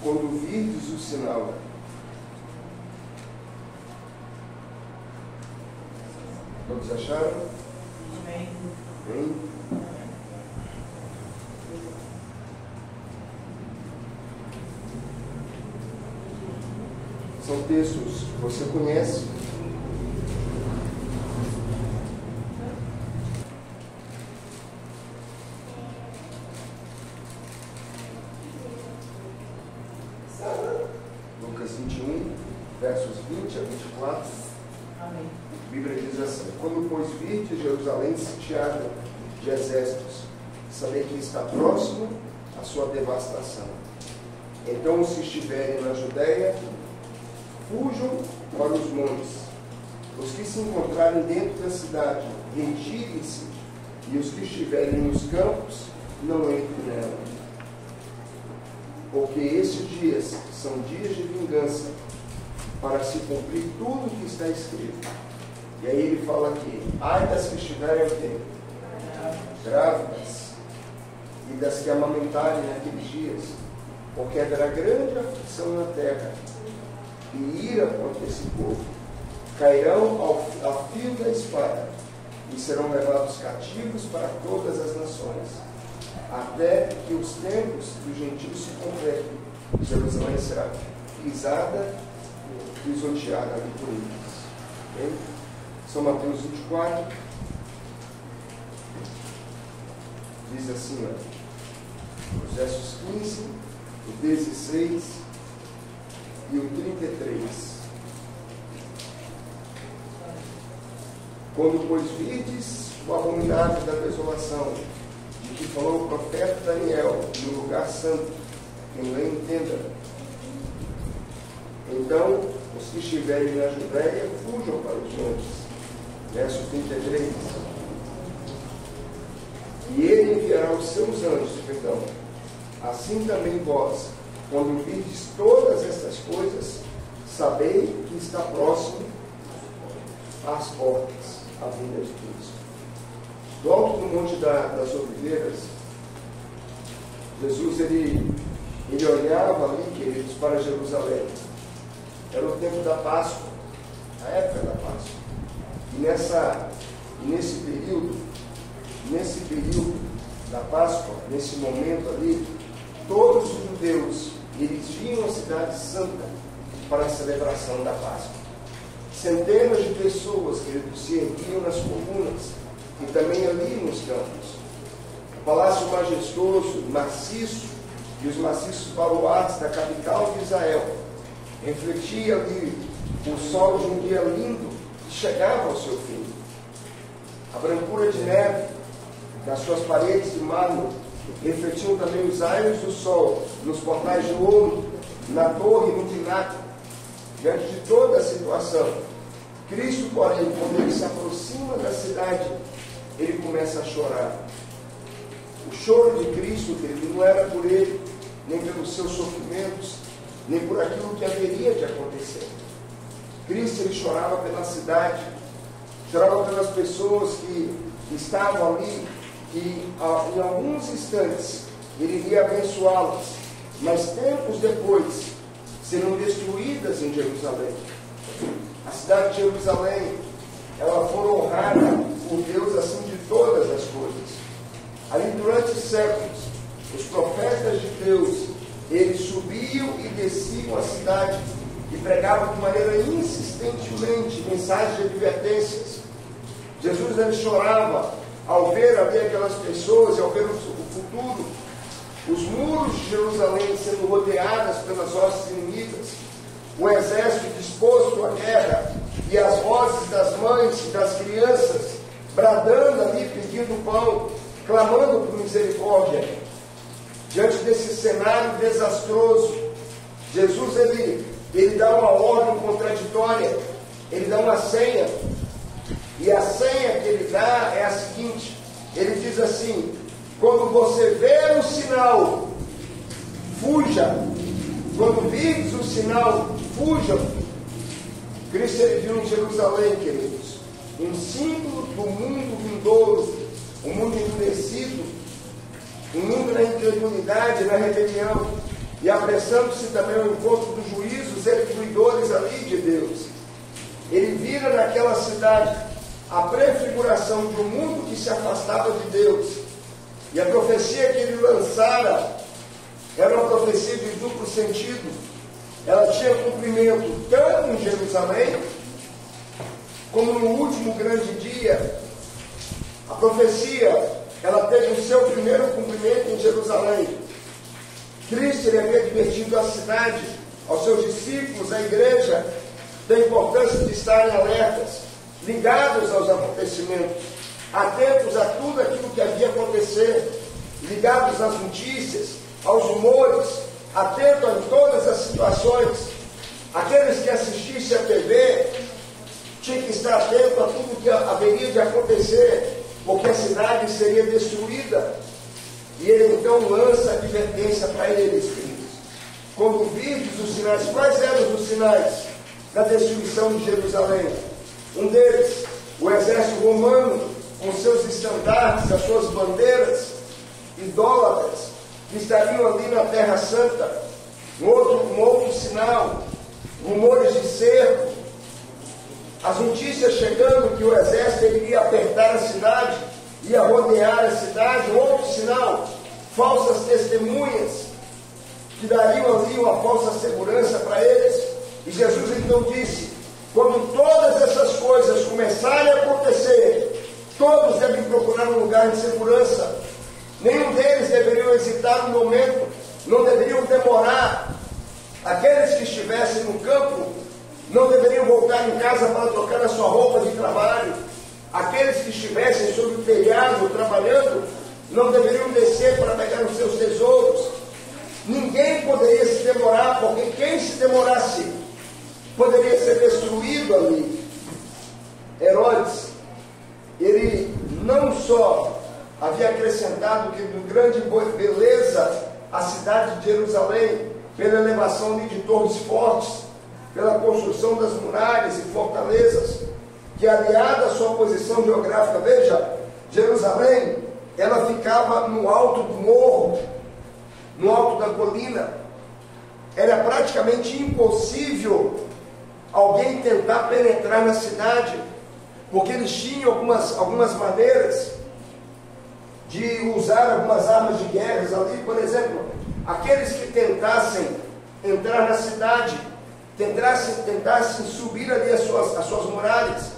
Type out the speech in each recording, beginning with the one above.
Quando virdes o sinal. Todos acharam? Amém. Bem? São textos que você conhece. Lucas 21, versos 20 a 24. Amém. A Bíblia diz assim: quando, pois, virdes Jerusalém sitiada de exércitos, sabei que está próximo a sua devastação. Então, os que estiverem na Judéia, fujam para os montes. Os que se encontrarem dentro da cidade, retirem-se, e os que estiverem nos campos, não entrem nela. Porque esses dias são dias de vingança, para se cumprir tudo o que está escrito. E aí ele fala aqui: ai das que estiverem o quê? Grávidas, e das que amamentarem naqueles dias, porque haverá grande aflição na terra, e ira contra esse povo. Cairão ao fio da espada, e serão levados cativos para todas as nações, até que os tempos dos gentios se completem. Jerusalém será pisada, pisoteada ali por eles. Okay? São Mateus 24 diz assim, os versos 15, o 16 e o 33. Quando, pois, virdes o abominável da desolação, de que falou o profeta Daniel, no lugar santo, quem lê entenda. Então, os que estiverem na Judéia, fujam para os montes. Verso 33. E ele enviará os seus anjos, assim também vós, quando virdes todas estas coisas, sabei que está próximo às portas a vinda de Cristo. Do alto do Monte das Oliveiras, Jesus ele olhava ali, queridos, para Jerusalém. Era o tempo da Páscoa, a época da Páscoa. E nesse período da Páscoa, nesse momento ali, todos os judeus, eles vinham à cidade santa para a celebração da Páscoa. Centenas de pessoas, queridos, se erguiam nas colunas e também ali nos campos. O palácio majestoso, maciço, e os maciços baluartes da capital de Israel refletia ali o sol de um dia lindo que chegava ao seu fim. A brancura de neve das suas paredes de mármore refletiam também os raios do sol nos portais de ouro, na torre, no pináculo. Diante de toda a situação, Cristo, porém, quando ele se aproxima da cidade, ele começa a chorar. O choro de Cristo, querido, não era por ele, nem pelos seus sofrimentos, nem por aquilo que haveria de acontecer. Cristo, ele chorava pela cidade, chorava pelas pessoas que estavam ali, que em alguns instantes ele iria abençoá-las, mas tempos depois serão destruídas em Jerusalém. A cidade de Jerusalém, ela foi honrada por Deus acima de todas as coisas. Ali durante séculos, os profetas de Deus, eles subiam e desciam a cidade e pregavam de maneira insistentemente mensagens de advertências. Jesus, ele chorava ao ver ali aquelas pessoas e ao ver o futuro, os muros de Jerusalém sendo rodeadas pelas hostes inimigas, o exército disposto à guerra e as vozes das mães e das crianças bradando ali, pedindo pão, clamando por misericórdia. Diante desse cenário desastroso, Jesus ele dá uma ordem contraditória, ele dá uma senha, e a senha que ele dá é a seguinte: ele diz assim: quando você ver o sinal, fuja. Quando virdes o sinal, fujam. Cristo, ele viu em Jerusalém, queridos, um símbolo do mundo vindouro, um mundo endurecido, um mundo na incredulidade, na rebelião, e apressando-se também ao encontro dos juízos execuidores ali de Deus. Ele vira naquela cidade a prefiguração de um mundo que se afastava de Deus. E a profecia que ele lançara era uma profecia de duplo sentido. Ela tinha cumprimento tanto em Jerusalém, como no último grande dia. A profecia, ela teve o seu primeiro cumprimento em Jerusalém. Cristo ele havia advertido a cidade, aos seus discípulos, à igreja, da importância de estarem alertas, ligados aos acontecimentos, atentos a tudo aquilo que havia acontecer, ligados às notícias, aos rumores, atentos a todas as situações. Aqueles que assistissem à TV tinham que estar atentos a tudo que haveria de acontecer, porque a cidade seria destruída. E ele então lança a advertência para eles, queridos. Quando virdes os sinais, quais eram os sinais da destruição de Jerusalém? Um deles, o exército romano, com seus estandartes, as suas bandeiras idólatras, que estariam ali na Terra Santa. Um outro sinal, rumores de cerco, as notícias chegando que o exército iria apertar a cidade, ia rodear a cidade. Outro sinal, falsas testemunhas, que dariam ali uma falsa segurança para eles. E Jesus então disse: quando todas essas coisas começarem a acontecer, todos devem procurar um lugar de segurança. Nenhum deles deveriam hesitar um momento, não deveriam demorar. Aqueles que estivessem no campo não deveriam voltar em casa para trocar a sua roupa de trabalho. Aqueles que estivessem sob o telhado trabalhando não deveriam descer para pegar os seus tesouros. Ninguém poderia se demorar, porque quem se demorasse poderia ser destruído ali. Herodes, ele não só havia acrescentado que de grande beleza a cidade de Jerusalém, pela elevação ali de torres fortes, pela construção das muralhas e fortalezas, que aliada à sua posição geográfica, veja, Jerusalém, ela ficava no alto do morro, no alto da colina. Era praticamente impossível alguém tentar penetrar na cidade, porque eles tinham algumas maneiras de usar algumas armas de guerra ali. Por exemplo, aqueles que tentassem entrar na cidade, tentassem subir ali as suas muralhas,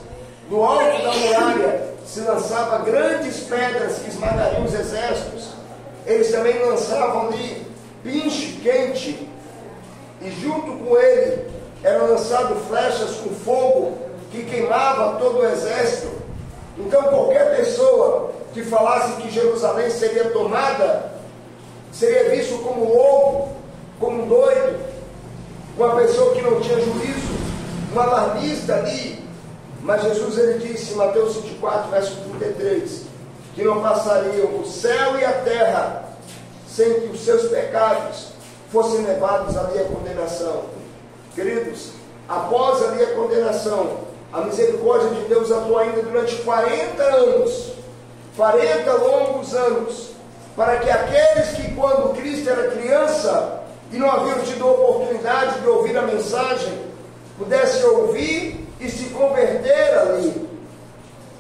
no alto da muralha se lançava grandes pedras que esmagariam os exércitos. Eles também lançavam ali pinche quente, e junto com ele eram lançadas flechas com fogo que queimava todo o exército. Então qualquer pessoa que falasse que Jerusalém seria tomada seria visto como louco, como doido, uma pessoa que não tinha juízo, um alarmista ali. Mas Jesus, ele disse em Mateus 24, verso 33, que não passariam o céu e a terra sem que os seus pecados fossem levados ali à condenação. Queridos, após ali a condenação, a misericórdia de Deus atuou ainda durante 40 anos, 40 longos anos, para que aqueles que quando Cristo era criança e não haviam tido a oportunidade de ouvir a mensagem, pudessem ouvir e se converter ali.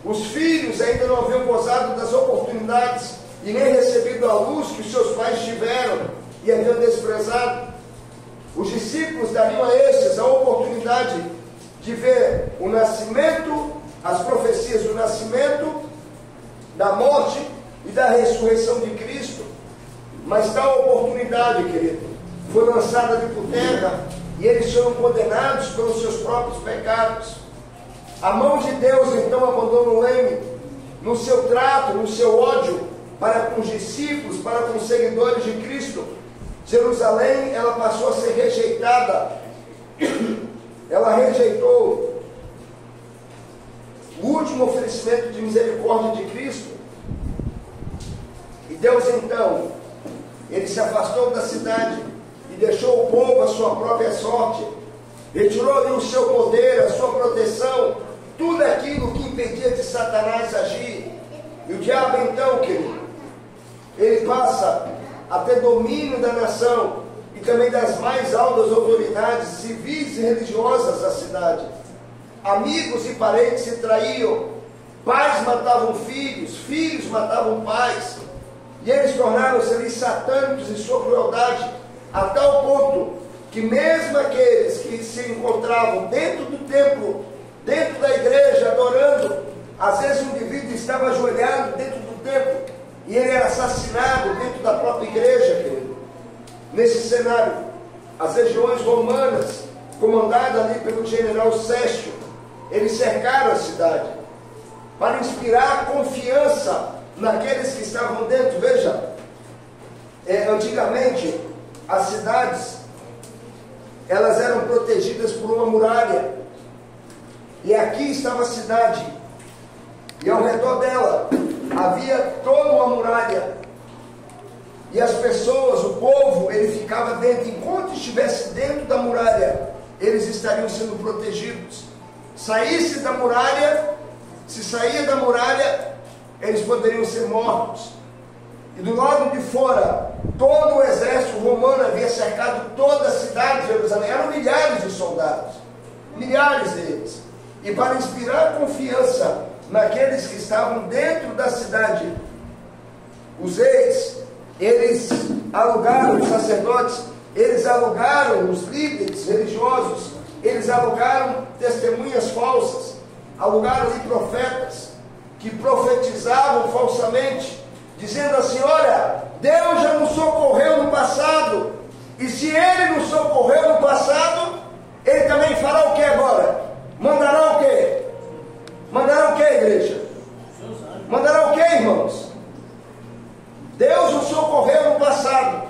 Os filhos ainda não haviam gozado das oportunidades e nem recebido a luz que os seus pais tiveram e haviam desprezado. Os discípulos dariam a esses a oportunidade de ver o nascimento, as profecias do nascimento, da morte e da ressurreição de Cristo. Mas tal oportunidade, querido, foi lançada ali por terra, e eles foram condenados pelos seus próprios pecados. A mão de Deus então abandonou-lhe no seu trato, no seu ódio para com os discípulos, para com os seguidores de Cristo. Jerusalém, ela passou a ser rejeitada. Ela rejeitou o último oferecimento de misericórdia de Cristo. E Deus então, ele se afastou da cidade e deixou o povo à sua própria sorte. Retirou-lhe o seu poder, a sua proteção, tudo aquilo que impedia de Satanás agir. E o diabo então, querido, ele passa a ter domínio da nação e também das mais altas autoridades civis e religiosas da cidade. Amigos e parentes se traíam, pais matavam filhos, filhos matavam pais, e eles tornaram-se ali satânicos em sua crueldade, a tal ponto que mesmo aqueles que se encontravam dentro do templo, dentro da igreja, adorando, às vezes um indivíduo estava ajoelhado dentro do templo, e ele era assassinado dentro da própria igreja, querido. Nesse cenário, as legiões romanas, comandadas ali pelo general Sécio, eles cercaram a cidade, para inspirar confiança naqueles que estavam dentro. Veja, antigamente, as cidades, elas eram protegidas por uma muralha, e aqui estava a cidade, e ao redor dela havia toda uma muralha, e as pessoas, o povo, ele ficava dentro. Enquanto estivesse dentro da muralha, eles estariam sendo protegidos. Saísse da muralha, se saía da muralha, eles poderiam ser mortos. E do lado de fora, todo o exército romano havia cercado toda a cidade de Jerusalém. Eram milhares de soldados, milhares deles. E para inspirar confiança naqueles que estavam dentro da cidade, os reis, eles alugaram, os sacerdotes, eles alugaram os líderes religiosos, eles alugaram testemunhas falsas, alugaram ali profetas que profetizavam falsamente, dizendo assim: olha, Deus já nos socorreu no passado, e se Ele nos socorreu no passado, Ele também fará o que agora? Mandará o que? Mandará o que, igreja? Mandará o que, irmãos? Deus nos socorreu no passado,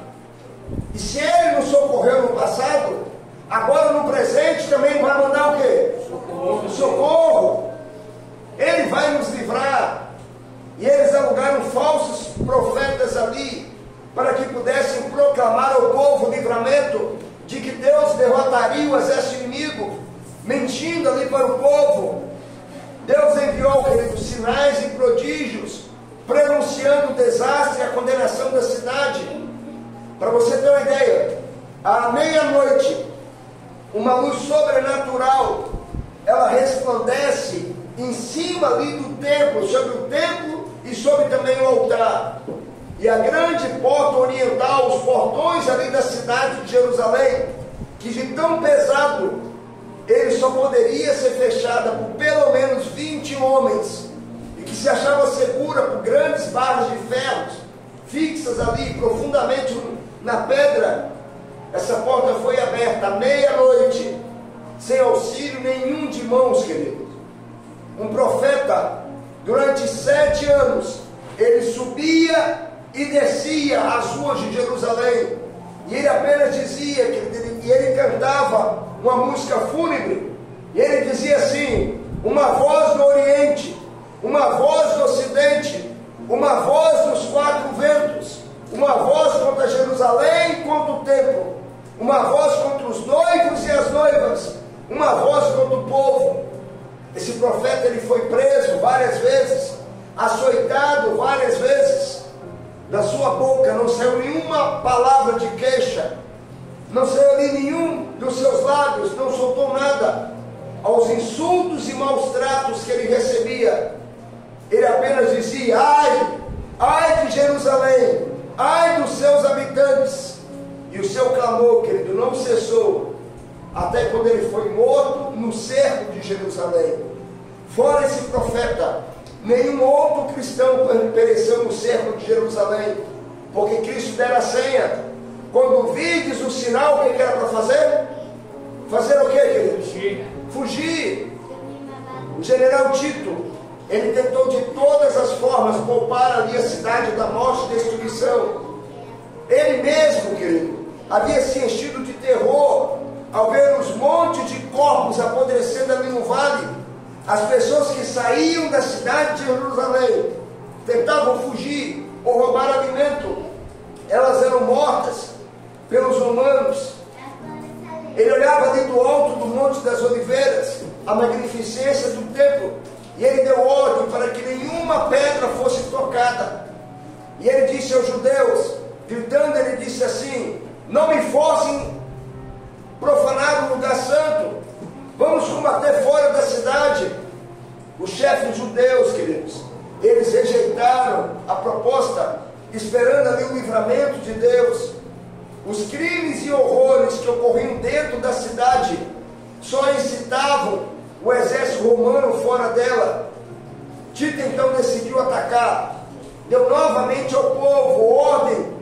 e se Ele nos socorreu no passado, agora no presente também vai mandar o quê? Socorro. Socorro. Ele vai nos livrar. E eles alugaram falsos profetas ali, para que pudessem proclamar ao povo o livramento de que Deus derrotaria o exército inimigo, mentindo ali para o povo. Deus enviou, queridos, sinais e prodígios, pronunciando o desastre e a condenação da cidade. Para você ter uma ideia, à meia-noite, uma luz sobrenatural, ela resplandece em cima ali do templo, sobre o templo e sobre também o altar. E a grande porta oriental, os portões ali da cidade de Jerusalém, que de tão pesado, ele só poderia ser fechada por pelo menos 20 homens, e que se achava segura por grandes barras de ferro, fixas ali profundamente na pedra. Essa porta foi aberta à meia-noite, sem auxílio nenhum de mãos, queridos. Um profeta, durante 7 anos, ele subia e descia as ruas de Jerusalém, e ele apenas dizia, e ele cantava uma música fúnebre, e ele dizia assim: uma voz do Oriente, uma voz do Ocidente, uma voz dos 4 ventos, uma voz contra Jerusalém e contra o templo, uma voz contra os noivos e as noivas, uma voz contra o povo. Esse profeta, ele foi preso várias vezes, açoitado várias vezes. Da sua boca não saiu nenhuma palavra de queixa, não saiu ali nenhum dos seus lábios, não soltou nada aos insultos e maus tratos que ele recebia. Ele apenas dizia: ai, ai de Jerusalém, ai dos seus habitantes. E o seu clamor, querido, não cessou, até quando ele foi morto no cerco de Jerusalém. Fora esse profeta, nenhum outro cristão pereceu no cerco de Jerusalém, porque Cristo dera a senha: quando vides o sinal, o que era para fazer? Fazer o que, queridos? Fugir. O general Tito, ele tentou de todas as formas poupar ali a cidade da morte e destruição. Ele mesmo, querido, havia se enchido de terror ao ver os montes de corpos apodrecendo ali no vale. As pessoas que saíam da cidade de Jerusalém, tentavam fugir ou roubar alimento, elas eram mortas pelos romanos. Ele olhava ali do alto do Monte das Oliveiras a magnificência do templo, e ele deu ordem para que nenhuma pedra fosse tocada. E ele disse aos judeus, gritando, ele disse assim: não me forcem profanar o lugar santo, vamos combater fora da cidade. Os chefes judeus, queridos, eles rejeitaram a proposta, esperando ali o livramento de Deus. Os crimes e horrores que ocorriam dentro da cidade só incitavam o exército romano fora dela. Tito então decidiu atacar, deu novamente ao povo ordem,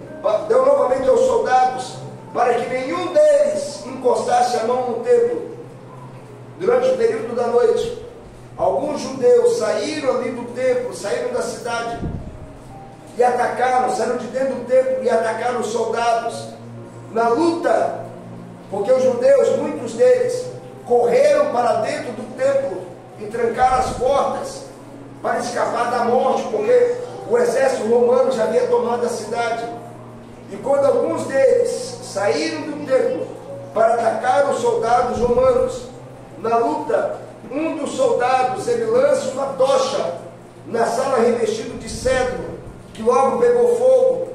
deu novamente aos soldados, para que nenhum deles encostasse a mão no templo. Durante o período da noite, alguns judeus saíram ali do templo, saíram da cidade e atacaram, saíram de dentro do templo e atacaram os soldados. Na luta, porque os judeus, muitos deles, correram para dentro do templo e trancaram as portas para escapar da morte, porque o exército romano já havia tomado a cidade. E quando alguns deles saíram do templo para atacar os soldados romanos, na luta, um dos soldados, ele lança uma tocha na sala revestida de cedro, que logo pegou fogo.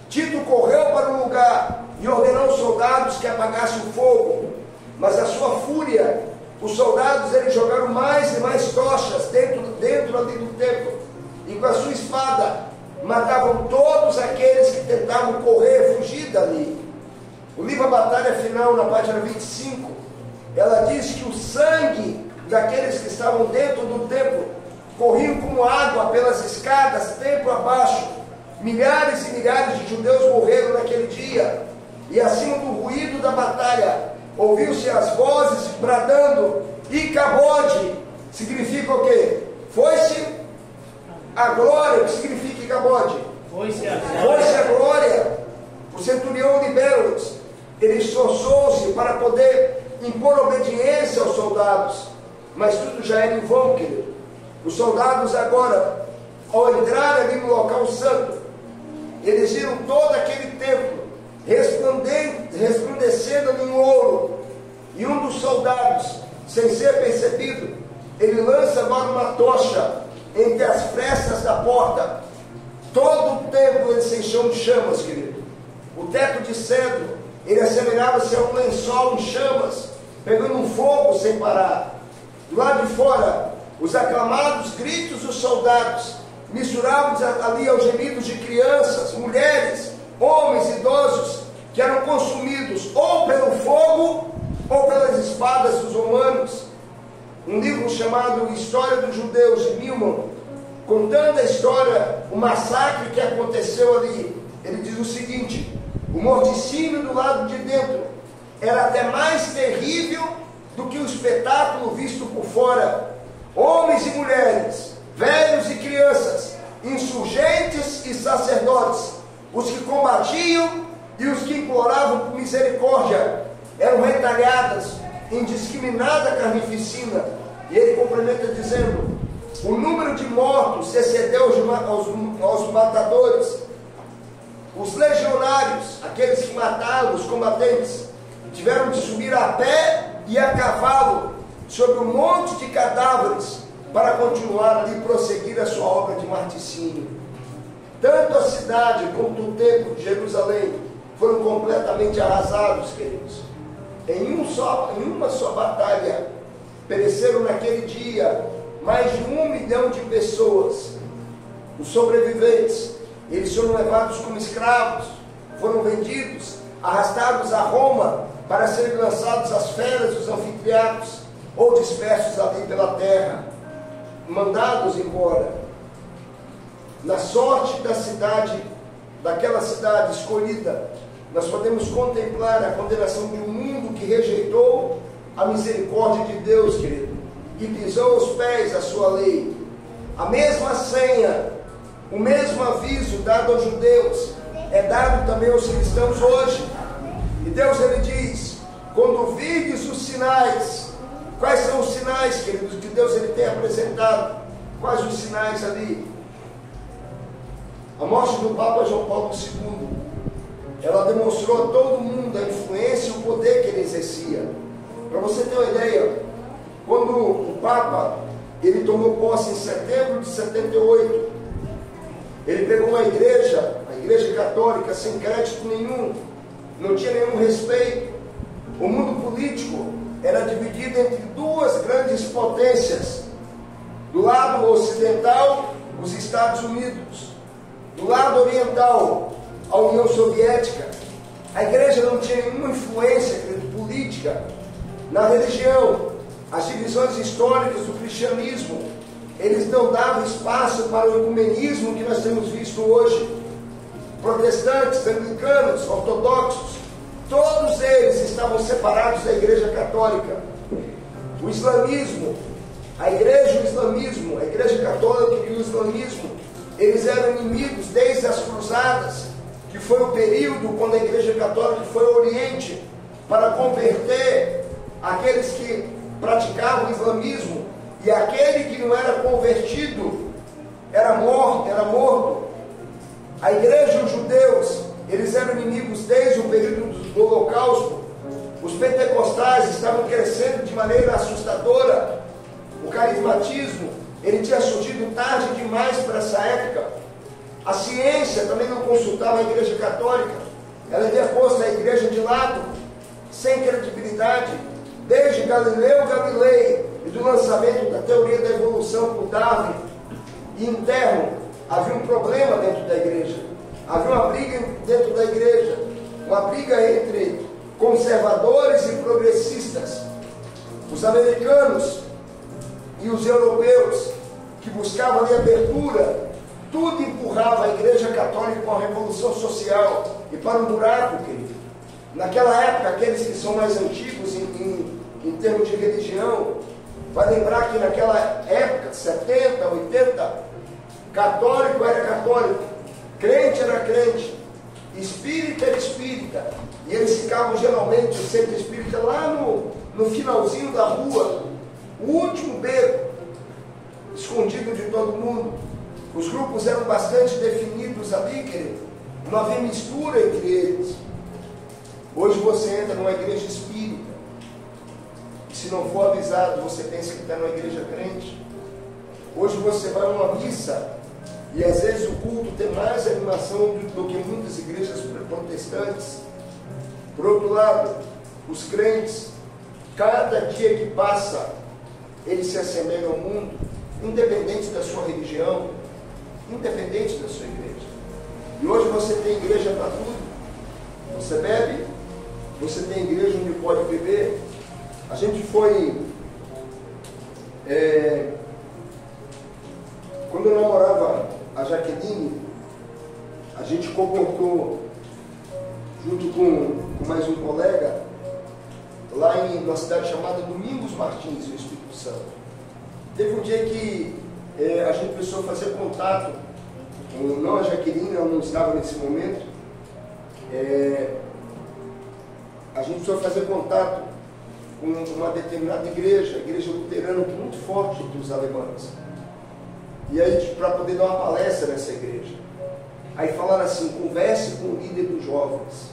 Tito correu para o lugar e ordenou aos soldados que apagassem o fogo, mas a sua fúria, os soldados eles jogaram mais e mais tochas dentro ali do templo, e com a sua espada matavam todos aqueles que tentavam correr, fugir dali. O livro A Batalha Final, na página 25, ela diz que o sangue daqueles que estavam dentro do templo corriam como água pelas escadas, templo abaixo. Milhares e milhares de judeus morreram naquele dia, e acima do ruído da batalha ouviu-se as vozes bradando: Icabode, significa o quê? Foi-se a glória. O que significa Icabode? Foi-se a glória. Foi-se a glória. O centurião liberou-os, ele esforçou-se para poder impor obediência aos soldados, mas tudo já era em vão, querido. Os soldados agora, ao entrar ali no local santo, eles viram todo aquele templo resplandecendo em ouro, e um dos soldados, sem ser percebido, ele lança agora uma tocha entre as frestas da porta. Todo o templo ele se encheu de chamas, querido. O teto de cedro, ele assemelhava-se a um lençol em chamas, pegando um fogo sem parar. Do lado de fora, os aclamados gritos dos soldados misturavam ali aos gemidos de crianças, mulheres, homens, idosos, que eram consumidos ou pelo fogo ou pelas espadas dos romanos. Um livro chamado História dos Judeus, de Milman, contando a história, o massacre que aconteceu ali, ele diz o seguinte: o morticínio do lado de dentro era até mais terrível do que o espetáculo visto por fora. Homens e mulheres, velhos e crianças, insurgentes e sacerdotes, os que combatiam e os que imploravam por misericórdia, eram retalhadas em indiscriminada carnificina. E ele complementa dizendo: o número de mortos se excedeu aos matadores. Os legionários, aqueles que mataram os combatentes, tiveram de subir a pé e a cavalo sobre um monte de cadáveres para continuar ali e prosseguir a sua obra de marticínio. Tanto a cidade quanto o templo de Jerusalém foram completamente arrasados, queridos. Em uma só batalha pereceram naquele dia mais de 1 milhão de pessoas. Os sobreviventes, eles foram levados como escravos, foram vendidos, arrastados a Roma para serem lançados às feras dos anfiteatros, ou dispersos ali pela terra, mandados embora. Na sorte da cidade, daquela cidade escolhida, nós podemos contemplar a condenação de um mundo que rejeitou a misericórdia de Deus, querido, e pisou aos pés a sua lei. A mesma senha, o mesmo aviso dado aos judeus é dado também aos cristãos hoje. E Deus, ele diz: quando virdes os sinais. Quais são os sinais, queridos, que Deus ele tem apresentado? Quais os sinais ali? A morte do Papa João Paulo II, ela demonstrou a todo mundo a influência e o poder que ele exercia. Para você ter uma ideia, quando o Papa ele tomou posse em setembro de 78, Ele pegou uma igreja, a igreja católica, sem crédito nenhum, não tinha nenhum respeito. O mundo político era dividido entre duas grandes potências. Do lado ocidental, os Estados Unidos. Do lado oriental, a União Soviética. A igreja não tinha nenhuma influência política na religião. As divisões históricas do cristianismo, eles não davam espaço para o ecumenismo que nós temos visto hoje. Protestantes, anglicanos, ortodoxos, todos eles estavam separados da igreja católica. O islamismo, a igreja e o islamismo, a igreja católica e o islamismo, eles eram inimigos desde as cruzadas, que foi o período quando a igreja católica foi ao Oriente para converter aqueles que praticavam o islamismo, e aquele que não era convertido era morto. A igreja e os judeus, eles eram inimigos desde o período do Holocausto. Os pentecostais estavam crescendo de maneira assustadora. O carismatismo, ele tinha surgido tarde demais para essa época. A ciência também não consultava a igreja católica. Ela havia posto a igreja de lado, sem credibilidade, desde Galileu Galilei e do lançamento da teoria da evolução por Darwin e interno. Havia um problema dentro da igreja, havia uma briga dentro da igreja, uma briga entre conservadores e progressistas. Os americanos e os europeus, que buscavam ali abertura, tudo empurrava a igreja católica para uma revolução social e para um buraco, querido. Naquela época, aqueles que são mais antigos em termos de religião, vai lembrar que naquela época, 70, 80, católico era católico, crente era crente, espírita era espírita, e eles ficavam geralmente, o centro espírita, lá no finalzinho da rua, o último beco, escondido de todo mundo. Os grupos eram bastante definidos ali, querido, não havia mistura entre eles. Hoje você entra numa igreja espírita, e se não for avisado, você pensa que está numa igreja crente. Hoje você vai a uma missa, e às vezes o culto tem mais animação do que muitas igrejas protestantes. Por outro lado, os crentes, cada dia que passa, eles se assemelham ao mundo, independente da sua religião, independente da sua igreja. E hoje você tem igreja para tudo. Você bebe, você tem igreja onde pode beber. A gente foi... quando eu namorava a Jaqueline, a gente comportou, junto com mais um colega, lá em uma cidade chamada Domingos Martins, no Espírito Santo. Teve um dia que a gente precisou fazer contato, não a Jaqueline, ela não estava nesse momento, a gente precisou fazer contato com uma determinada igreja, a igreja luterana, muito forte entre os alemães. E aí, para poder dar uma palestra nessa igreja, aí falaram assim: converse com o líder dos jovens.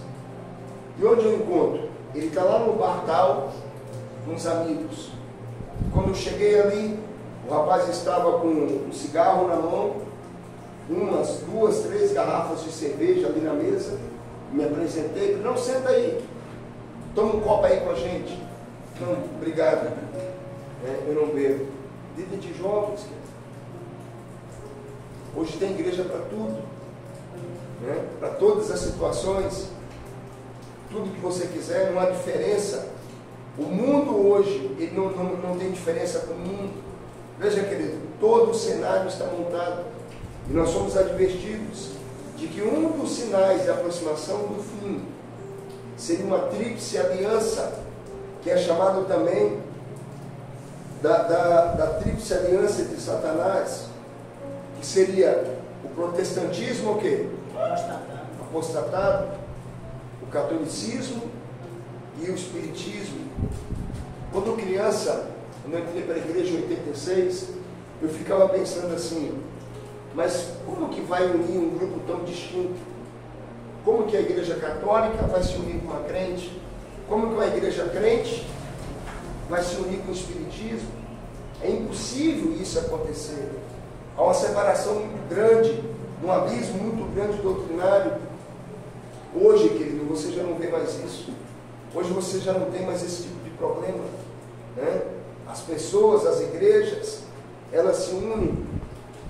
E onde eu encontro? Ele está lá no bar tal, com os amigos. Quando eu cheguei ali, o rapaz estava com um cigarro na mão, umas 2, 3 garrafas de cerveja ali na mesa. Me apresentei, não, senta aí, toma um copo aí com a gente. Não, obrigado, eu não bebo. Líder de jovens, hoje tem igreja para tudo, né? Para todas as situações, tudo que você quiser, não há diferença. O mundo hoje, ele não tem diferença com o mundo. Veja, querido, todo o cenário está montado, e nós somos advertidos de que um dos sinais de aproximação do fim seria uma tríplice aliança, que é chamado também da tríplice aliança entre Satanás, que seria o protestantismo, o quê? Apostatado, o catolicismo e o espiritismo. Quando criança, quando eu entrei para a igreja em 86, eu ficava pensando assim: mas como que vai unir um grupo tão distinto? Como que a igreja católica vai se unir com a crente? Como que uma igreja crente vai se unir com o espiritismo? É impossível isso acontecer. Há uma separação muito grande num abismo muito grande doutrinário. Hoje, querido, você já não vê mais isso. Hoje você já não tem mais esse tipo de problema, né? As pessoas, as igrejas, elas se unem.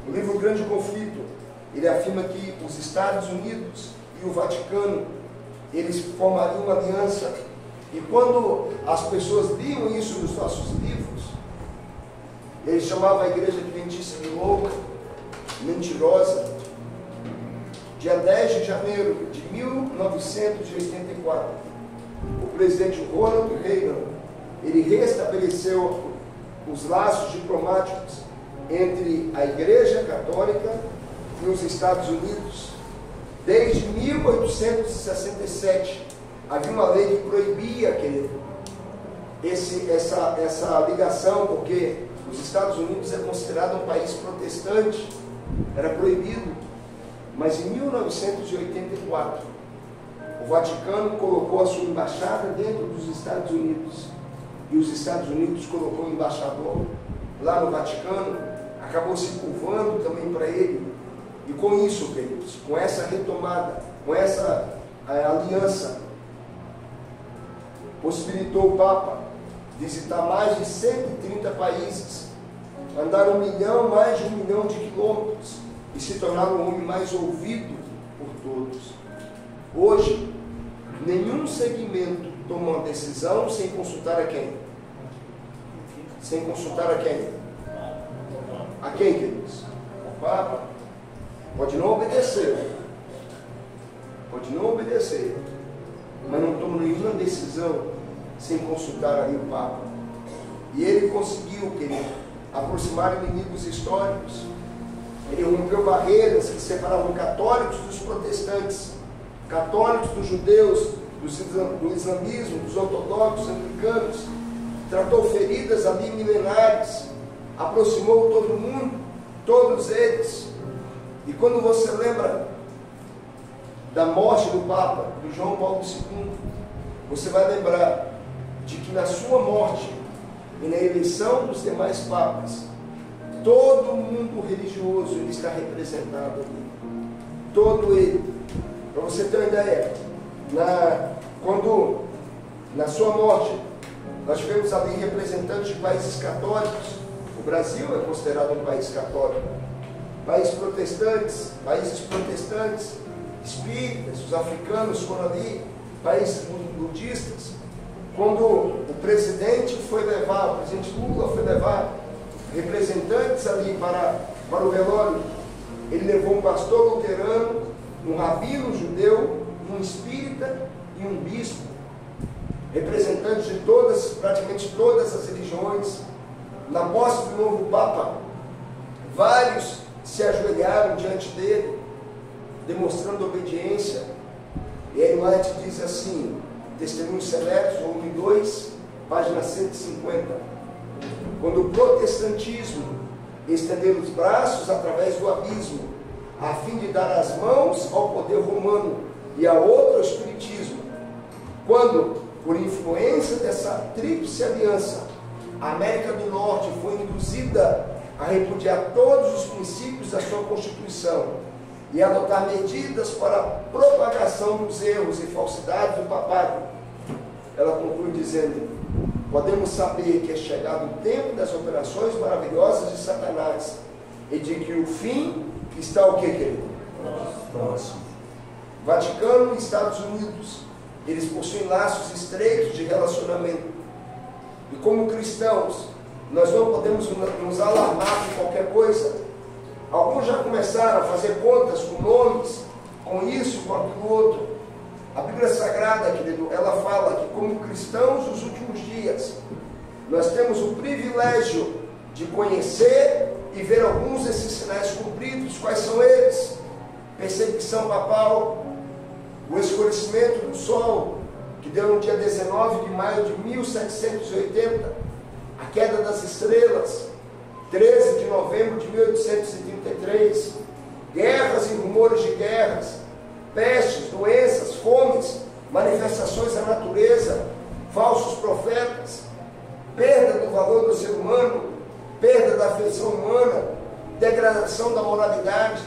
O livro Grande Conflito, ele afirma que os Estados Unidos e o Vaticano, eles formariam uma aliança. E quando as pessoas liam isso nos nossos livros, eles chamavam a igreja adventista de louca, mentirosa. Dia 10 de janeiro de 1984, o presidente Ronald Reagan, ele restabeleceu os laços diplomáticos entre a Igreja Católica e os Estados Unidos. Desde 1867, havia uma lei que proibia essa ligação, porque os Estados Unidos é considerado um país protestante, era proibido. Mas em 1984, o Vaticano colocou a sua embaixada dentro dos Estados Unidos, e os Estados Unidos colocou o embaixador lá no Vaticano, acabou se curvando também para ele. E com isso, queridos, com essa retomada, com essa aliança, possibilitou o Papa visitar mais de 130 países, andar mais de 1 milhão de quilômetros, e se tornar o homem mais ouvido por todos. Hoje, nenhum segmento toma uma decisão sem consultar a quem? Sem consultar a quem? A quem, queridos? O Papa. Pode não obedecer. Pode não obedecer. Mas não toma nenhuma decisão sem consultar aí o Papa. E ele conseguiu, querido, aproximar inimigos históricos. Ele rompeu barreiras que separavam católicos dos protestantes, católicos dos judeus, do islamismo, dos ortodoxos, anglicanos. Tratou feridas ali milenares, aproximou todo mundo, todos eles. E quando você lembra da morte do Papa, do João Paulo II, você vai lembrar de que na sua morte e na eleição dos demais papas, todo mundo religioso ele está representado ali. Todo ele. Para você ter uma ideia, quando na sua morte, nós tivemos ali representantes de países católicos. O Brasil é considerado um país católico. Países protestantes, espíritas, os africanos foram ali, países budistas. Quando o presidente Lula foi levar representantes ali para o velório, ele levou um pastor luterano, um rabino judeu, um espírita e um bispo, representantes de praticamente todas as religiões. Na posse do novo Papa, vários se ajoelharam diante dele, demonstrando obediência. E Ellen White diz assim, Testemunhos Seletos, volume 2, página 150. Quando o protestantismo estender os braços através do abismo, a fim de dar as mãos ao poder romano e a outro ao espiritismo, quando, por influência dessa tríplice aliança, a América do Norte foi induzida a repudiar todos os princípios da sua Constituição e adotar medidas para a propagação dos erros e falsidades do papado, ela conclui dizendo: podemos saber que é chegado o tempo das operações maravilhosas de Satanás e de que o fim está o que, querido? Próximo. Vaticano e Estados Unidos, eles possuem laços estreitos de relacionamento. E como cristãos, nós não podemos nos alarmar com qualquer coisa. Alguns já começaram a fazer contas com nomes, com isso, com aquilo outro. A Bíblia Sagrada, querido, ela fala que como cristãos dos últimos dias, nós temos o privilégio de conhecer e ver alguns desses sinais cumpridos. Quais são eles? Perseguição papal, o escurecimento do sol, que deu no dia 19 de maio de 1780, a queda das estrelas, 13 de novembro de 1833, guerras e rumores de guerras, pestes, doenças, fomes, manifestações da natureza, falsos profetas, perda do valor do ser humano, perda da afeição humana, degradação da moralidade,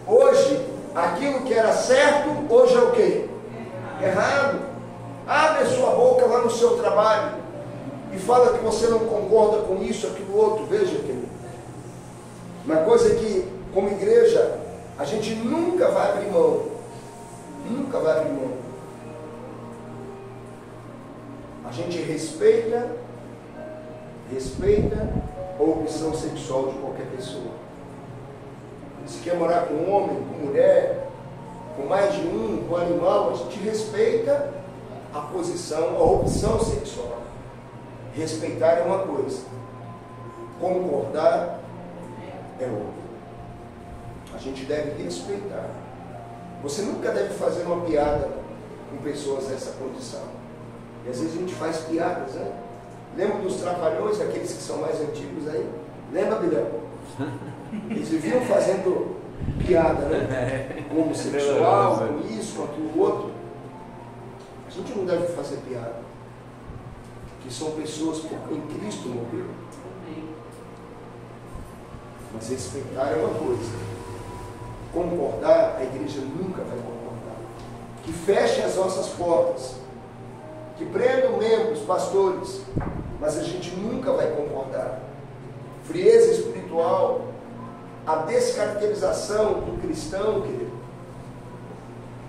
Hoje, aquilo que era certo, hoje é o quê? Errado. Abre a sua boca lá no seu trabalho e fala que você não concorda com isso, aquilo outro. Veja, querido. Uma coisa que, como igreja, a gente nunca vai abrir mão. Nunca vai abrir mão. A gente respeita a opção sexual de qualquer pessoa. Se quer morar com homem, com mulher, com mais de um, com animal, a gente respeita a posição, a opção sexual. Respeitar é uma coisa, concordar é outra. A gente deve respeitar. Você nunca deve fazer uma piada com pessoas nessa condição. E às vezes a gente faz piadas, né? Lembra dos Trapalhões, aqueles que são mais antigos aí? Lembra, Bilhão? Eles viviam fazendo piada, né? Com homossexual, com isso, com aquilo outro. A gente não deve fazer piada. Que são pessoas que em Cristo morreram. Mas respeitar é uma coisa. Concordar, a igreja nunca vai concordar. Que feche as nossas portas. Que prendam membros, pastores. Mas a gente nunca vai concordar. Frieza espiritual, a descaracterização do cristão, querido.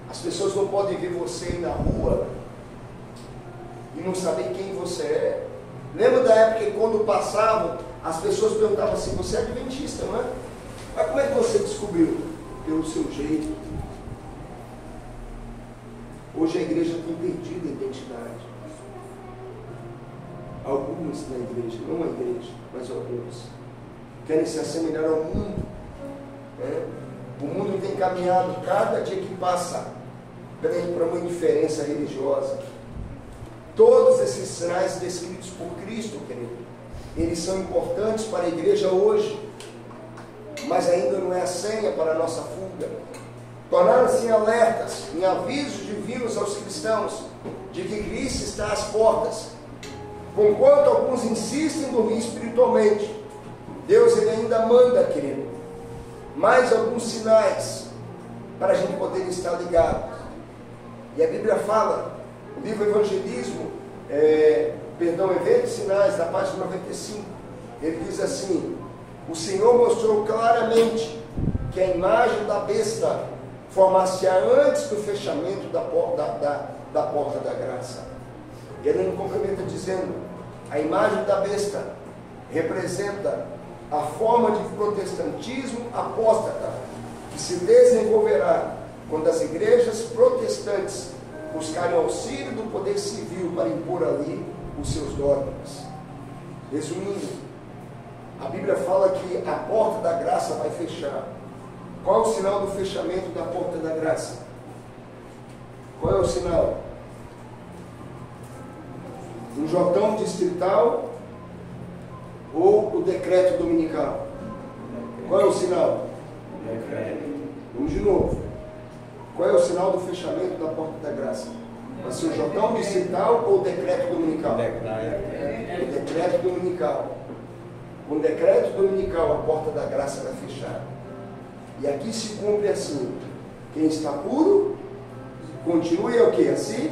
As pessoas não podem ver você aí na rua e não saber quem você é. Lembra da época que quando passavam, as pessoas perguntavam assim, você é adventista, não é? Mas como é que você descobriu? Pelo seu jeito. Hoje a igreja tem perdido a identidade. Alguns na igreja, não a igreja, mas alguns, querem se assemelhar ao mundo. Né? O mundo tem caminhado cada dia que passa para uma indiferença religiosa. Todos esses sinais descritos por Cristo, querido, eles são importantes para a igreja hoje, mas ainda não é a senha para a nossa fuga. Tornaram-se alertas, em avisos divinos aos cristãos, de que Cristo está às portas. Conquanto alguns insistem em dormir espiritualmente, Deus ele ainda manda, querido, mais alguns sinais para a gente poder estar ligado. E a Bíblia fala, o livro Evangelismo, Eventos e Sinais, na página 95, ele diz assim: o Senhor mostrou claramente que a imagem da besta formar-se-á antes do fechamento da porta da graça. E ele não complementa dizendo: a imagem da besta representa a forma de protestantismo apóstata que se desenvolverá quando as igrejas protestantes buscarem auxílio do poder civil para impor ali os seus dogmas. Resumindo, a Bíblia fala que a porta da graça vai fechar. Qual é o sinal do fechamento da porta da graça? Qual é o sinal? Um jotão distrital ou o decreto dominical? Qual é o sinal? Vamos de novo. Qual é o sinal do fechamento da porta da graça? Vai ser o jotão distrital ou o decreto dominical? O decreto dominical. Com o decreto dominical, a porta da graça vai fechar. E aqui se cumpre assim: quem está puro, continue o que? Assim?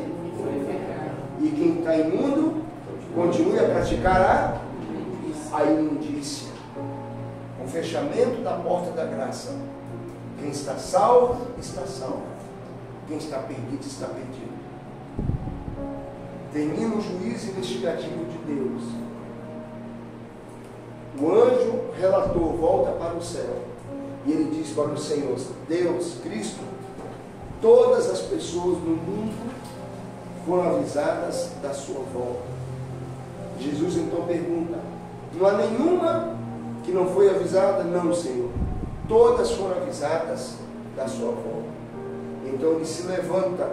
E quem está imundo, continue a praticar a imundícia. Com o fechamento da porta da graça, quem está salvo, está salvo. Quem está perdido, está perdido. Termina o juízo investigativo de Deus. O anjo relator volta para o céu e ele diz para o Senhor: Deus, Cristo, todas as pessoas no mundo foram avisadas da sua volta. Jesus então pergunta: não há nenhuma que não foi avisada? Não, Senhor. Todas foram avisadas da sua volta. Então ele se levanta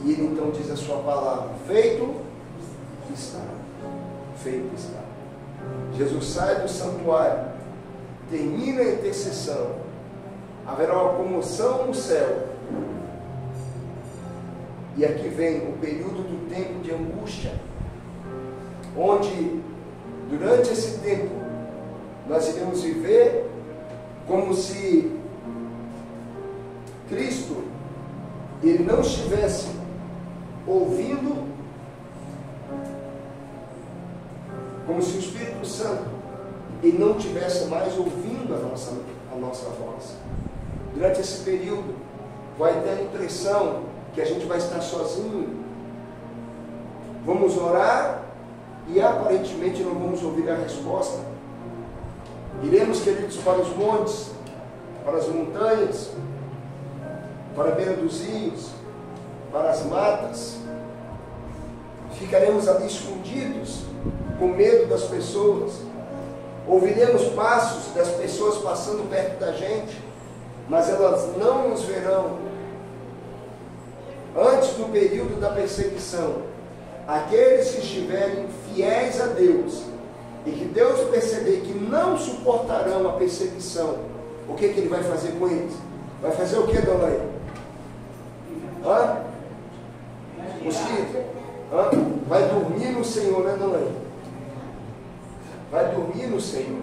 e ele então diz a sua palavra: feito está. Feito está. Jesus sai do santuário, termina a intercessão, haverá uma comoção no céu. E aqui vem o período do tempo de angústia, onde durante esse tempo nós iremos viver como se Cristo ele não estivesse ouvindo, como se o Espírito Santo ele não estivesse mais ouvindo a nossa voz. Durante esse período, vai ter a impressão que a gente vai estar sozinho. Vamos orar e aparentemente não vamos ouvir a resposta. Iremos, queridos, para os montes, para as montanhas, para a beira dos rios, para as matas. Ficaremos ali escondidos, com medo das pessoas. Ouviremos passos das pessoas passando perto da gente, mas elas não nos verão. Antes do período da perseguição, aqueles que estiverem fiéis a Deus e que Deus perceber que não suportarão a perseguição, o que Ele vai fazer com eles? Vai fazer o que, dona Leia? Mosquito? Vai dormir no Senhor, né, dona Leia? Vai dormir no Senhor.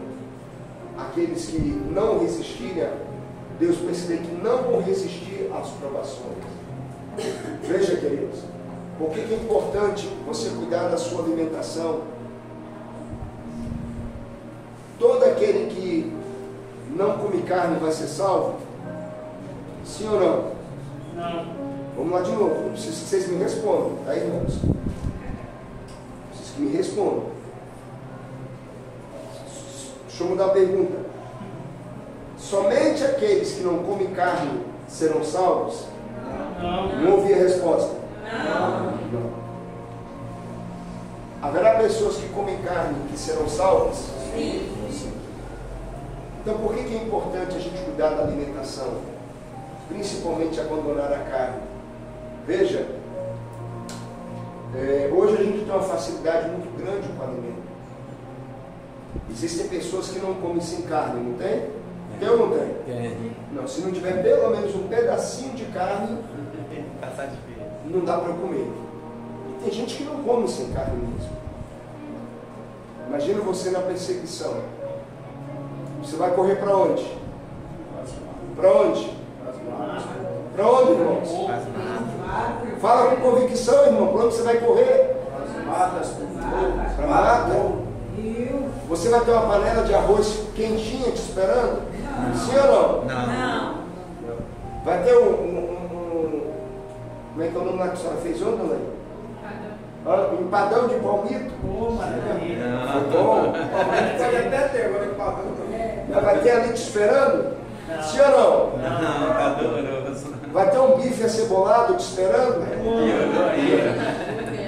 Aqueles que não resistirem, Deus perceber que não vão resistir às provações. Veja, queridos, por que é importante você cuidar da sua alimentação? Todo aquele que não come carne vai ser salvo? Sim ou não? Não. Vamos lá de novo. Preciso que vocês me respondam, tá, irmãos? Preciso que me respondam. Deixa eu mudar a pergunta. Somente aqueles que não comem carne serão salvos? Não. Não ouvi a resposta. Não. Haverá pessoas que comem carne que serão salvas? Sim. Então por que é importante a gente cuidar da alimentação? Principalmente abandonar a carne. Veja, hoje a gente tem uma facilidade muito grande com o alimento. Existem pessoas que não comem sem carne, não tem? Tem ou não tem? Não, se não tiver pelo menos um pedacinho de carne, não dá para comer. E tem gente que não come sem carne mesmo. Imagina você na perseguição. Você vai correr para onde? Para onde? Para onde, irmãos? Fala com convicção, irmão. Para onde você vai correr? Para mata. Você vai ter uma panela de arroz quentinha te esperando? Sim ou não? Não. Vai ter como é que é o nome lá que a senhora fez ontem, Dona? Empadão de palmito. Maravilha. Foi bom. Pode até ter agora empadão também. Mas vai ter ali te esperando? Sim ou não? Não. Tá doloroso. Vai ter um bife acebolado te esperando? Não.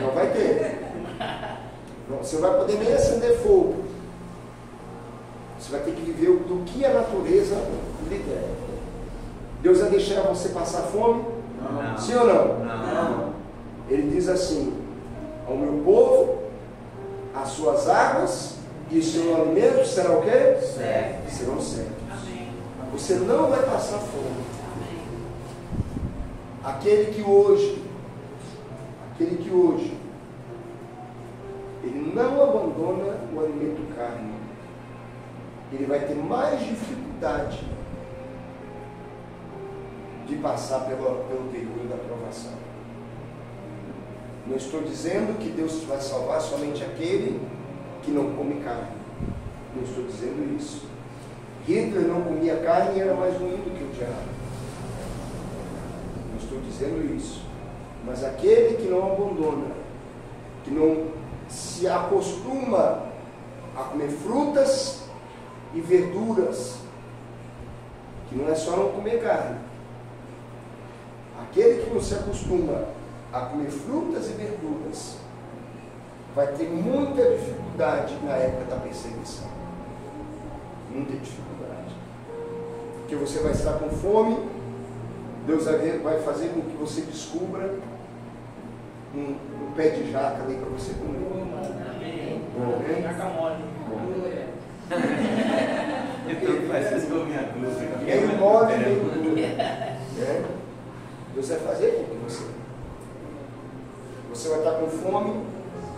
Não vai ter. Não, você não vai poder nem acender fogo. Você vai ter que viver do que a natureza lhe der. Deus vai deixar você passar fome? Não. Sim ou não? Não. Ele diz assim: ao meu povo, as suas águas e o seu alimento serão o quê? Certo. Serão certos. Amém. Você não vai passar fome. Amém. Aquele que hoje, ele não abandona o alimento carne, ele vai ter mais dificuldade de passar pelo período da provação. Não estou dizendo que Deus vai salvar somente aquele que não come carne. Não estou dizendo isso. Hitler não comia carne e era mais ruim do que o diabo. Não estou dizendo isso. Mas aquele que não abandona, que não se acostuma a comer frutas e verduras, que não é só não comer carne. Aquele que não se acostuma a comer frutas e verduras vai ter muita dificuldade na época da perseguição. Muita dificuldade. Porque você vai estar com fome, Deus vai fazer com que você descubra um pé de jaca ali para você comer. Amém. Jaca mole. Então faz isso com minha dúvida. Nem mole, nem duro. Deus vai fazer com que você vai estar com fome,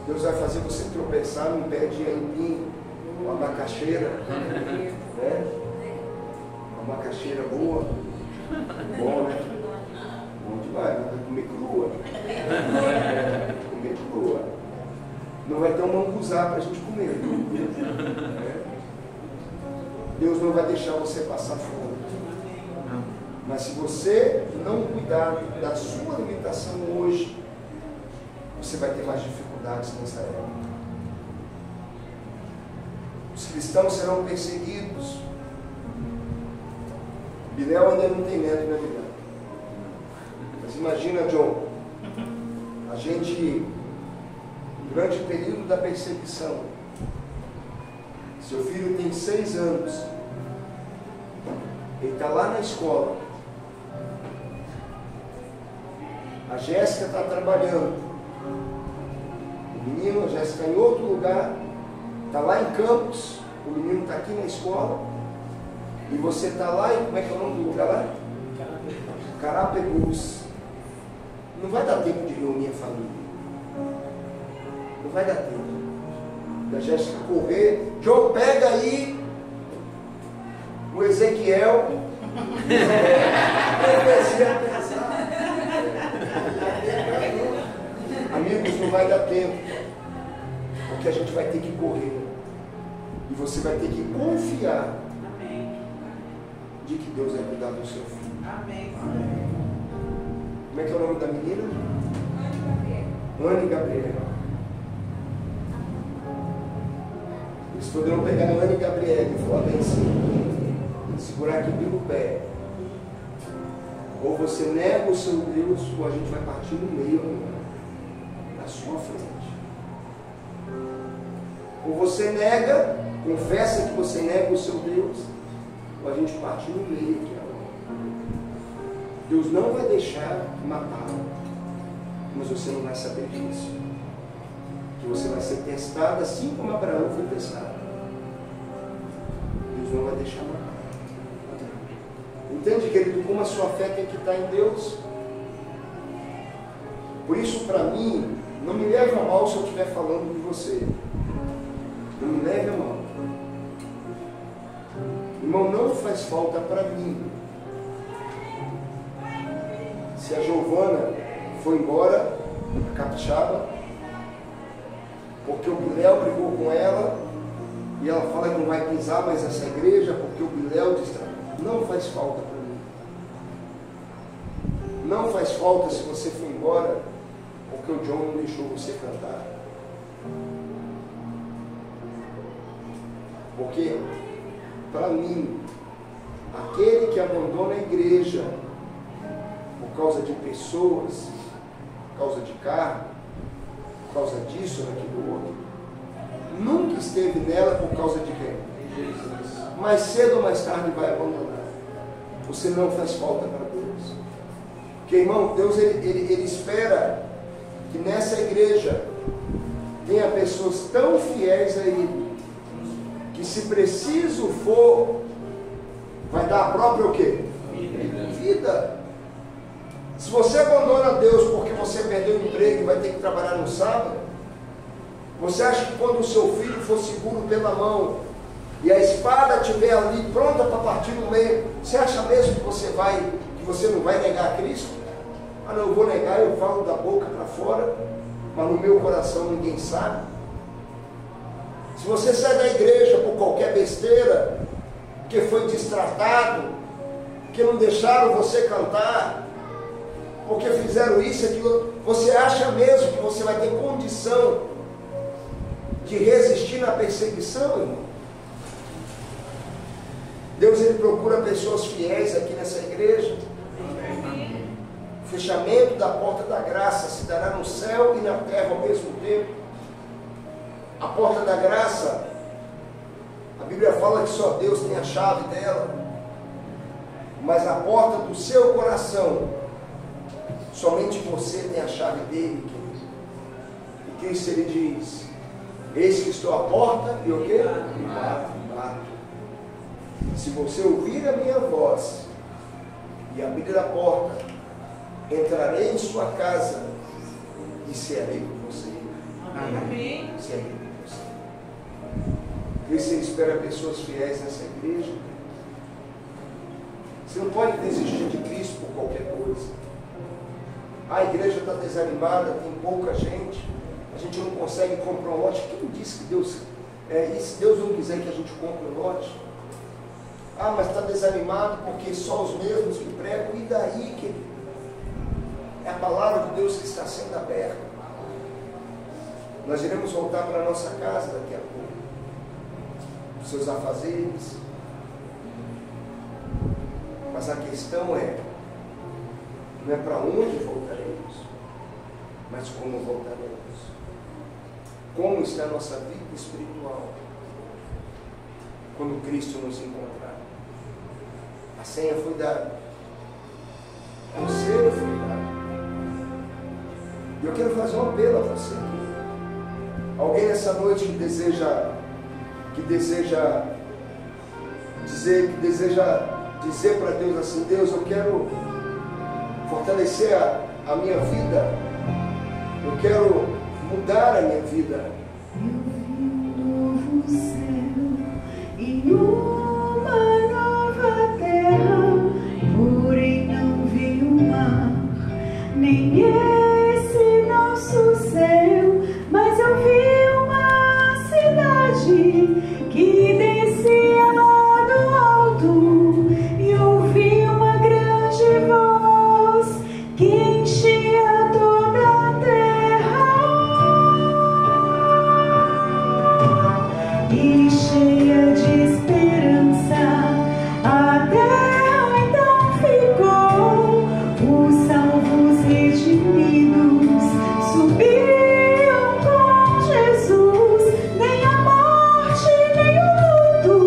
Deus vai fazer você tropeçar num pé de aipim, uma macaxeira, né? Uma macaxeira boa. Bom, né? Bom demais, vai comer crua. Comer crua. Não vai ter um manguzá para a gente comer. Deus não vai deixar você passar fome. Mas se você não cuidar da sua alimentação hoje, você vai ter mais dificuldades nessa época. Os cristãos serão perseguidos. Biléu ainda não tem neto, né, Biléu? Mas imagina, John, a gente, durante o período da perseguição, seu filho tem 6 anos, ele está lá na escola, a Jéssica está trabalhando, o menino, a Jéssica está em outro lugar, está lá em Campos, o menino está aqui na escola, e você está lá em, como é que é o nome do lugar lá? Carapebus. Não vai dar tempo de reunir a família. Não vai dar tempo. Da Jéssica correr, João, pega aí o Ezequiel. Amigos, não vai dar tempo. Porque a gente vai ter que correr. E você vai ter que confiar de que Deus vai cuidar do seu filho. Amém. Como é que é o nome da menina? Anne Gabriela. Eles poderiam pegar a Anne Gabriela e falar bem assim, segurar aqui pelo pé. Ou você nega o seu Deus, ou a gente vai partir no meio agora, na sua frente. Ou você nega, confessa que você nega o seu Deus, ou a gente parte no meio aqui agora. Deus não vai deixar matá-lo, mas você não vai saber disso. Que você vai ser testado assim como Abraão foi testado. Deus não vai deixar matar. Entende, querido, como a sua fé tem que estar em Deus? Por isso, para mim, não me leve a mal se eu estiver falando de você. Não me leve a mal. Irmão, não faz falta para mim. Se a Giovana foi embora, a capixaba, porque o Biléu brigou com ela, e ela fala que não vai pisar mais essa igreja, porque o Biléu distrai. Não faz falta para mim. Não faz falta se você for embora, porque o John não deixou você cantar. Porque, para mim, aquele que abandona a igreja por causa de pessoas, por causa de carro, por causa disso ou daquilo outro, nunca esteve nela por causa de quem? Jesus. Mais cedo ou mais tarde vai abandonar. Você não faz falta para Deus. Porque, irmão, Deus ele espera que nessa igreja tenha pessoas tão fiéis a Ele, que se preciso for, vai dar a própria o quê? Vida. Se você abandona Deus porque você perdeu o emprego e vai ter que trabalhar no sábado, você acha que quando o seu filho for seguro pela mão e a espada estiver ali pronta para partir no meio, você acha mesmo que você não vai negar a Cristo? Ah não, eu vou negar, eu falo da boca para fora, mas no meu coração ninguém sabe. Se você sai da igreja por qualquer besteira, que foi destratado, que não deixaram você cantar, porque fizeram isso e aquilo, você acha mesmo que você vai ter condição de resistir na perseguição, irmão? Deus, Ele procura pessoas fiéis aqui nessa igreja. O fechamento da porta da graça se dará no céu e na terra ao mesmo tempo. A porta da graça, a Bíblia fala que só Deus tem a chave dela, mas a porta do seu coração, somente você tem a chave dele, querido. E Cristo, Ele diz: eis que estou à porta e o quê? Bato. Se você ouvir a minha voz e abrir a porta, entrarei em sua casa e cearei com você. Amém. Cearei com você. Cristo espera pessoas fiéis nessa igreja. Você não pode desistir de Cristo por qualquer coisa. A igreja está desanimada, tem pouca gente, a gente não consegue comprar um lote. Quem disse que Deus... e se Deus não quiser que a gente compre um lote? Ah, mas está desanimado porque só os mesmos que pregam. E daí, querido? É a palavra de Deus que está sendo aberta. Nós iremos voltar para a nossa casa daqui a pouco. Os seus afazeres. Mas a questão não é para onde voltaremos, mas como voltaremos. Como está a nossa vida espiritual quando Cristo nos encontrar? A senha foi dada, o conselho foi dado. E eu quero fazer um apelo a você aqui. Alguém nessa noite que deseja dizer para Deus assim: Deus, eu quero fortalecer a minha vida, eu quero mudar a minha vida. Eu vi um novo céu e uma nova terra, porém não vi o mar, nem esse nosso céu, mas eu vi uma cidade que descia do alto e ouvi uma grande voz que enchia toda a terra. E cheia de esperança, a terra então ficou. Os salvos redimidos subiam com Jesus. Nem a morte, nem o luto,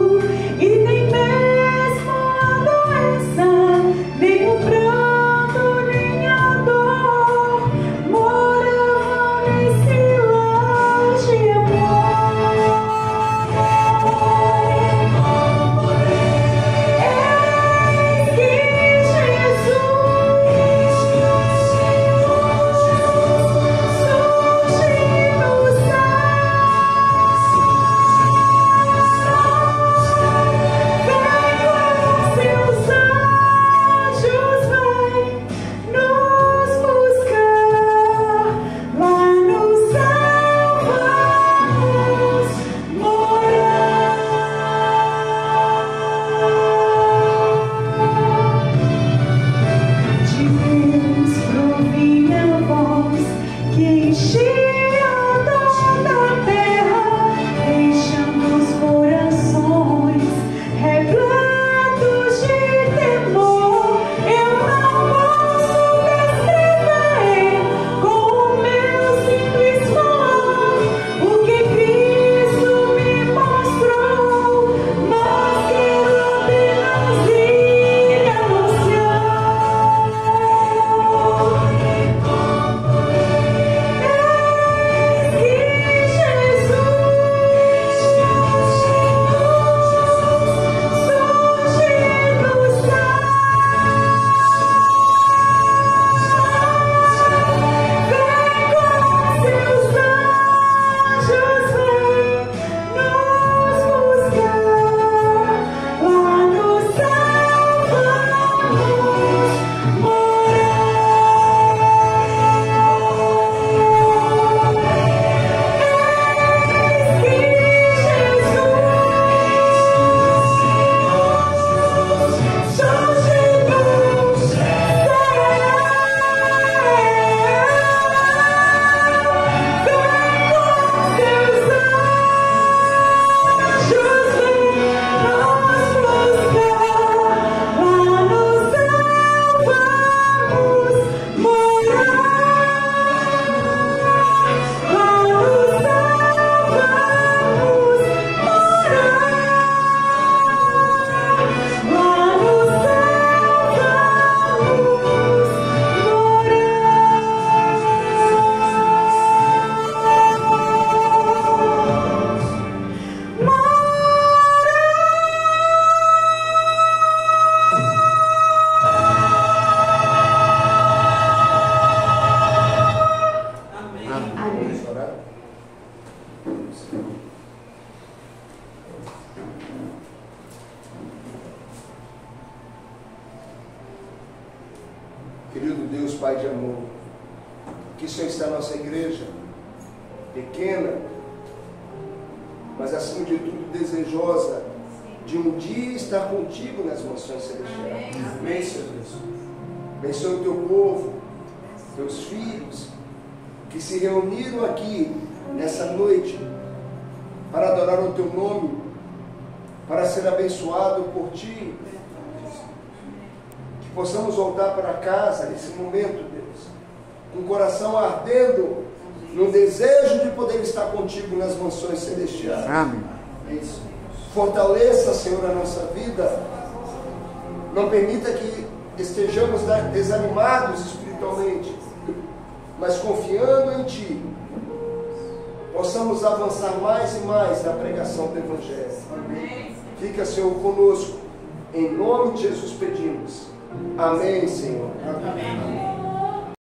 e nem mesmo a doença, nem o pranto, nem a dor moravam nesse lar de amor. Deus Pai de amor. Que o Senhor está na nossa igreja, pequena, mas acima de tudo desejosa de um dia estar contigo nas mansões celestiais. Amém, Senhor Deus. Abençoe o teu povo, teus filhos, que se reuniram aqui nessa noite para adorar o teu nome, para ser abençoado por ti. Que possamos voltar para casa nesse momento, Deus, com o coração ardendo no desejo de poder estar contigo nas mansões celestiais. Amém. Isso. Fortaleça, Senhor, a nossa vida. Não permita que estejamos desanimados espiritualmente, mas confiando em Ti, possamos avançar mais e mais na pregação do Evangelho. Fica, Senhor, conosco. Em nome de Jesus pedimos. Amém, Senhor. Amém.